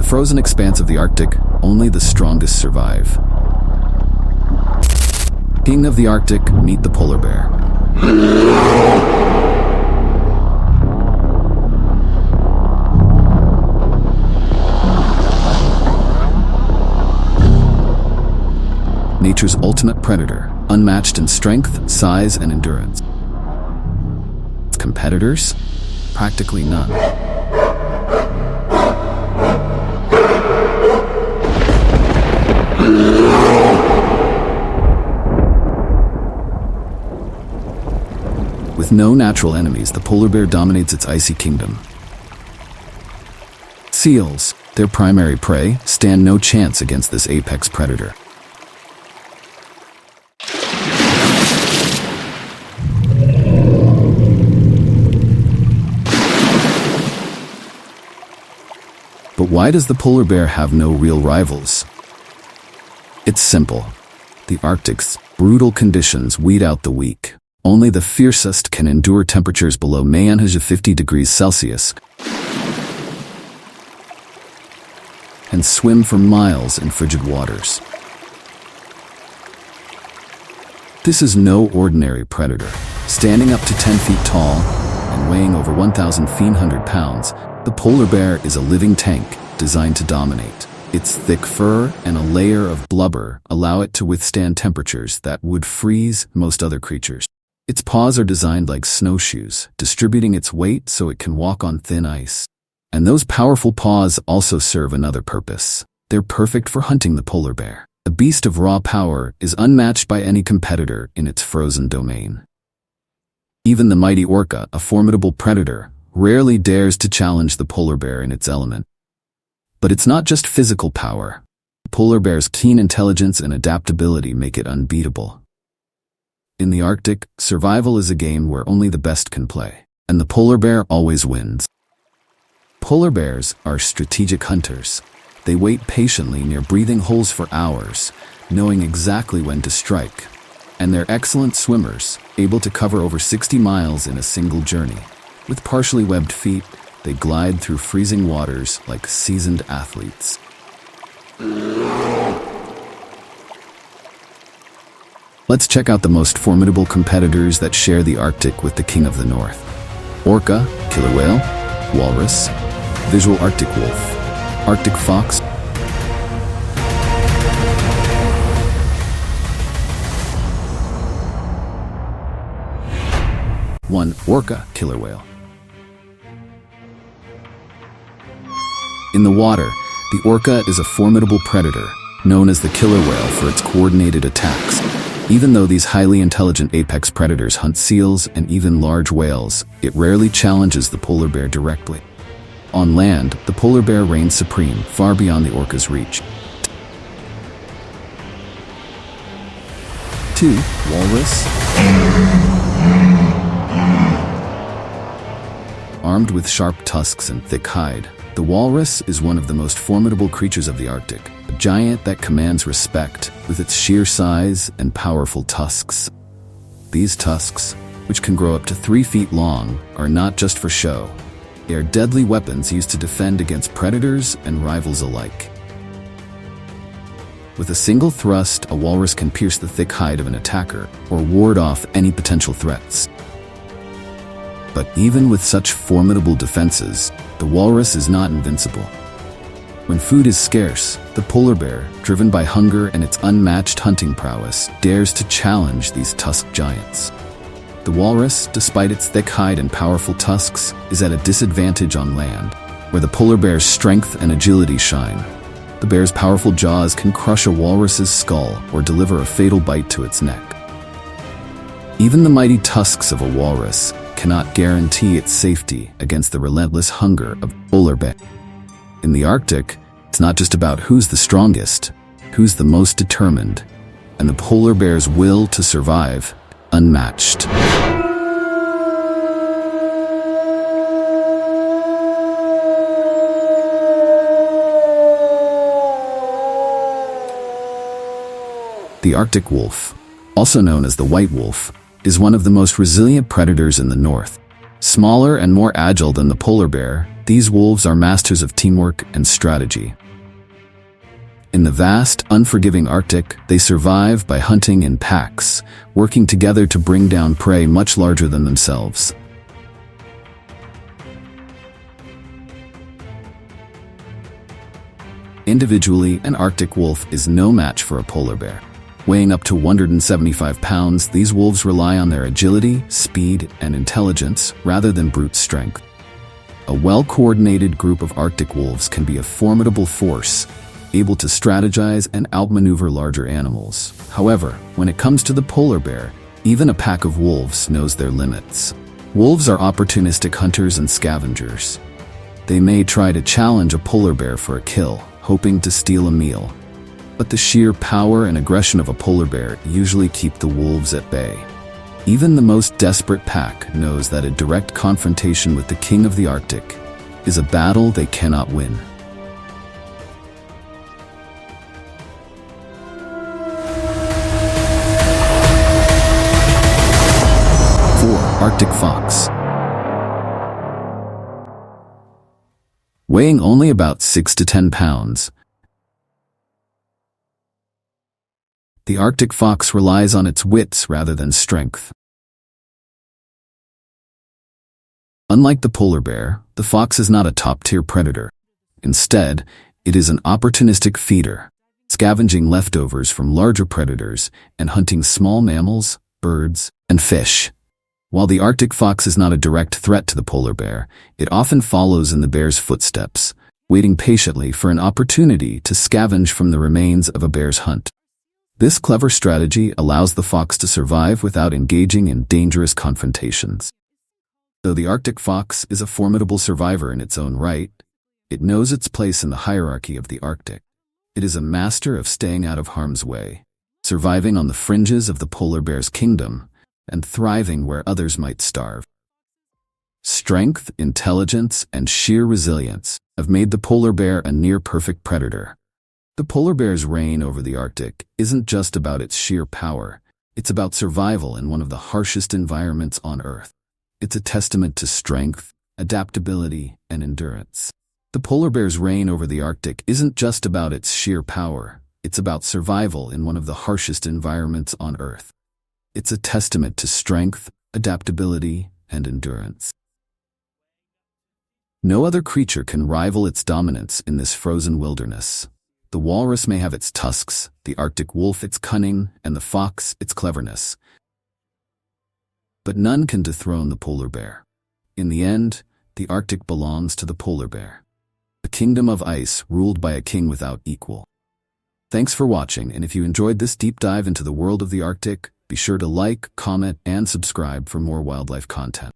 the frozen expanse of the Arctic, only the strongest survive. King of the Arctic, meet the polar bear. Nature's ultimate predator, unmatched in strength, size, and endurance. Competitors? Practically none. With no natural enemies, the polar bear dominates its icy kingdom. Seals, their primary prey, stand no chance against this apex predator. But why does the polar bear have no real rivals? It's simple. The Arctic's brutal conditions weed out the weak. Only the fiercest can endure temperatures below -50 degrees Celsius and swim for miles in frigid waters. This is no ordinary predator. Standing up to 10 feet tall and weighing over 1,500 pounds, the polar bear is a living tank designed to dominate. Its thick fur and a layer of blubber allow it to withstand temperatures that would freeze most other creatures. Its paws are designed like snowshoes, distributing its weight so it can walk on thin ice. And those powerful paws also serve another purpose. They're perfect for hunting the polar bear. A beast of raw power is unmatched by any competitor in its frozen domain. Even the mighty orca, a formidable predator, rarely dares to challenge the polar bear in its element. But it's not just physical power. The polar bear's keen intelligence and adaptability make it unbeatable. In the Arctic, survival is a game where only the best can play, and the polar bear always wins. Polar bears are strategic hunters. They wait patiently near breathing holes for hours, knowing exactly when to strike. And they're excellent swimmers, able to cover over 60 miles in a single journey. With partially webbed feet, they glide through freezing waters like seasoned athletes. Let's check out the most formidable competitors that share the Arctic with the king of the north. Orca, killer whale, walrus, visual Arctic wolf, Arctic fox. 1. Orca, killer whale. In the water, the orca is a formidable predator, known as the killer whale for its coordinated attacks. Even though these highly intelligent apex predators hunt seals and even large whales, it rarely challenges the polar bear directly. On land, the polar bear reigns supreme, far beyond the orca's reach. 2. Walrus. Armed with sharp tusks and thick hide, the walrus is one of the most formidable creatures of the Arctic, a giant that commands respect with its sheer size and powerful tusks. These tusks, which can grow up to 3 feet long, are not just for show. They are deadly weapons used to defend against predators and rivals alike. With a single thrust, a walrus can pierce the thick hide of an attacker or ward off any potential threats. But even with such formidable defenses, the walrus is not invincible. When food is scarce, the polar bear, driven by hunger and its unmatched hunting prowess, dares to challenge these tusked giants. The walrus, despite its thick hide and powerful tusks, is at a disadvantage on land, where the polar bear's strength and agility shine. The bear's powerful jaws can crush a walrus's skull or deliver a fatal bite to its neck. Even the mighty tusks of a walrus cannot guarantee its safety against the relentless hunger of the polar bear. In the Arctic, it's not just about who's the strongest, who's the most determined, and the polar bear's will to survive, unmatched. The Arctic wolf, also known as the white wolf, is one of the most resilient predators in the north. Smaller and more agile than the polar bear, these wolves are masters of teamwork and strategy. In the vast, unforgiving Arctic, they survive by hunting in packs, working together to bring down prey much larger than themselves. Individually, an Arctic wolf is no match for a polar bear. Weighing up to 175 pounds, these wolves rely on their agility, speed, and intelligence rather than brute strength. A well-coordinated group of Arctic wolves can be a formidable force, able to strategize and outmaneuver larger animals. However, when it comes to the polar bear, even a pack of wolves knows their limits. Wolves are opportunistic hunters and scavengers. They may try to challenge a polar bear for a kill, hoping to steal a meal. But the sheer power and aggression of a polar bear usually keep the wolves at bay. Even the most desperate pack knows that a direct confrontation with the king of the Arctic is a battle they cannot win. 4. Arctic fox. Weighing only about 6 to 10 pounds, the Arctic fox relies on its wits rather than strength. Unlike the polar bear, the fox is not a top-tier predator. Instead, it is an opportunistic feeder, scavenging leftovers from larger predators and hunting small mammals, birds, and fish. While the Arctic fox is not a direct threat to the polar bear, it often follows in the bear's footsteps, waiting patiently for an opportunity to scavenge from the remains of a bear's hunt. This clever strategy allows the fox to survive without engaging in dangerous confrontations. Though the Arctic fox is a formidable survivor in its own right, it knows its place in the hierarchy of the Arctic. It is a master of staying out of harm's way, surviving on the fringes of the polar bear's kingdom, and thriving where others might starve. Strength, intelligence, and sheer resilience have made the polar bear a near-perfect predator. The polar bear's reign over the Arctic isn't just about its sheer power, it's about survival in one of the harshest environments on Earth. It's a testament to strength, adaptability, and endurance. The polar bear's reign over the Arctic isn't just about its sheer power, it's about survival in one of the harshest environments on Earth. It's a testament to strength, adaptability, and endurance. No other creature can rival its dominance in this frozen wilderness. The walrus may have its tusks, the Arctic wolf its cunning, and the fox its cleverness. But none can dethrone the polar bear. In the end, the Arctic belongs to the polar bear, a kingdom of ice ruled by a king without equal. Thanks for watching, and if you enjoyed this deep dive into the world of the Arctic, be sure to like, comment, and subscribe for more wildlife content.